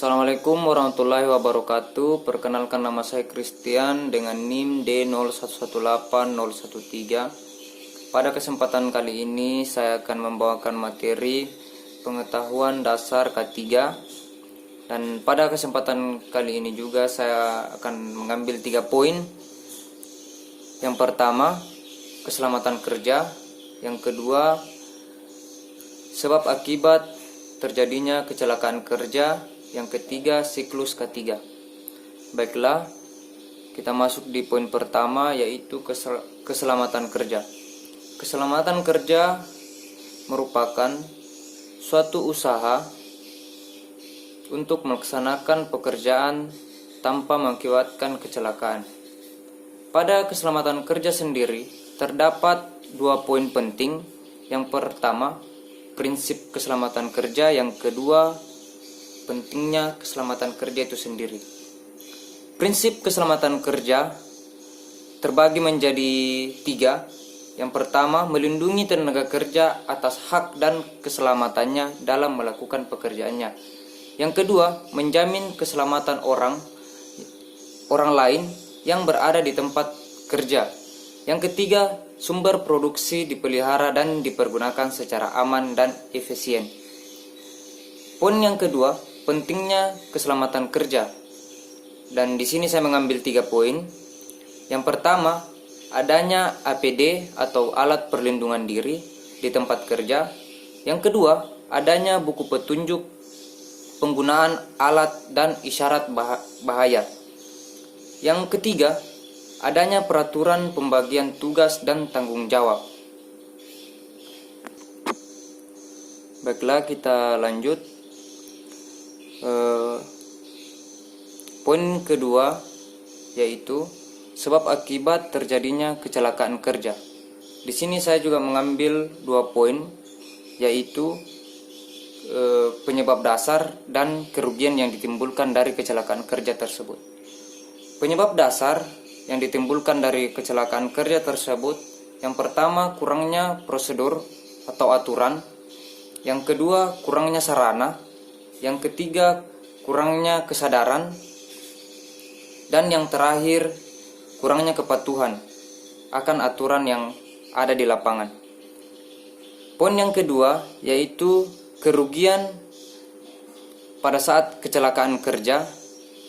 Assalamualaikum warahmatullahi wabarakatuh. Perkenalkan, nama saya Christian dengan NIM D01180113. Pada kesempatan kali ini saya akan membawakan materi pengetahuan dasar K3. Dan pada kesempatan kali ini juga saya akan mengambil 3 poin. Yang pertama, keselamatan kerja. Yang kedua, sebab akibat terjadinya kecelakaan kerja. Yang ketiga, siklus K3. Baiklah, kita masuk di poin pertama, yaitu keselamatan kerja. Keselamatan kerja merupakan suatu usaha untuk melaksanakan pekerjaan tanpa mengakibatkan kecelakaan. Pada keselamatan kerja sendiri terdapat 2 poin penting. Yang pertama, prinsip keselamatan kerja. Yang kedua, pentingnya keselamatan kerja itu sendiri. Prinsip keselamatan kerja terbagi menjadi 3. Yang pertama, melindungi tenaga kerja atas hak dan keselamatannya dalam melakukan pekerjaannya. Yang kedua, menjamin keselamatan orang lain yang berada di tempat kerja. Yang ketiga, sumber produksi dipelihara dan dipergunakan secara aman dan efisien. Poin yang kedua, pentingnya keselamatan kerja. Dan di sini saya mengambil 3 poin. Yang pertama, adanya APD atau alat perlindungan diri di tempat kerja. Yang kedua, adanya buku petunjuk penggunaan alat dan isyarat bahaya. Yang ketiga, adanya peraturan pembagian tugas dan tanggung jawab. Baiklah, kita lanjut. Poin kedua, yaitu sebab akibat terjadinya kecelakaan kerja. Di sini saya juga mengambil 2 poin, yaitu penyebab dasar dan kerugian yang ditimbulkan dari kecelakaan kerja tersebut. Penyebab dasar yang ditimbulkan dari kecelakaan kerja tersebut, yang pertama, kurangnya prosedur atau aturan. Yang kedua, kurangnya sarana. Yang ketiga, kurangnya kesadaran. Dan yang terakhir, kurangnya kepatuhan akan aturan yang ada di lapangan. Poin yang kedua, yaitu kerugian pada saat kecelakaan kerja.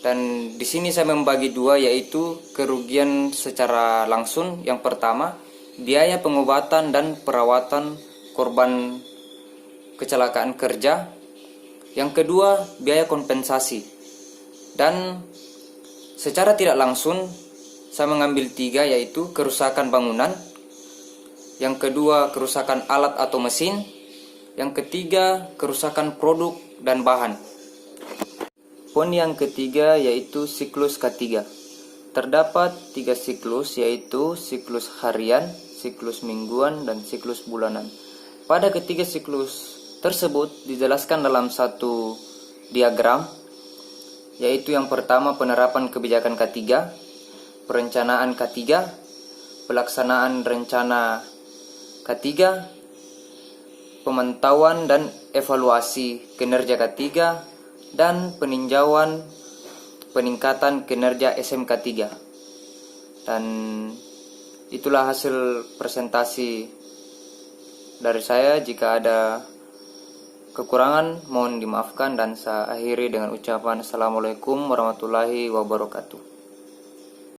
Dan di sini saya membagi 2, yaitu kerugian secara langsung. Yang pertama, biaya pengobatan dan perawatan korban kecelakaan kerja. Yang kedua, biaya kompensasi. Dan secara tidak langsung saya mengambil 3, yaitu kerusakan bangunan. Yang kedua, kerusakan alat atau mesin. Yang ketiga, kerusakan produk dan bahan. Poin yang ketiga, yaitu siklus K3. Terdapat 3 siklus, yaitu siklus harian, siklus mingguan, dan siklus bulanan. Pada ketiga siklus tersebut dijelaskan dalam satu diagram, yaitu yang pertama, penerapan kebijakan K3, perencanaan K3, pelaksanaan rencana K3, pemantauan dan evaluasi kinerja K3, dan peninjauan peningkatan kinerja SMK3. Dan itulah hasil presentasi dari saya. Jika ada kekurangan mohon dimaafkan, dan saya akhiri dengan ucapan Assalamualaikum warahmatullahi wabarakatuh.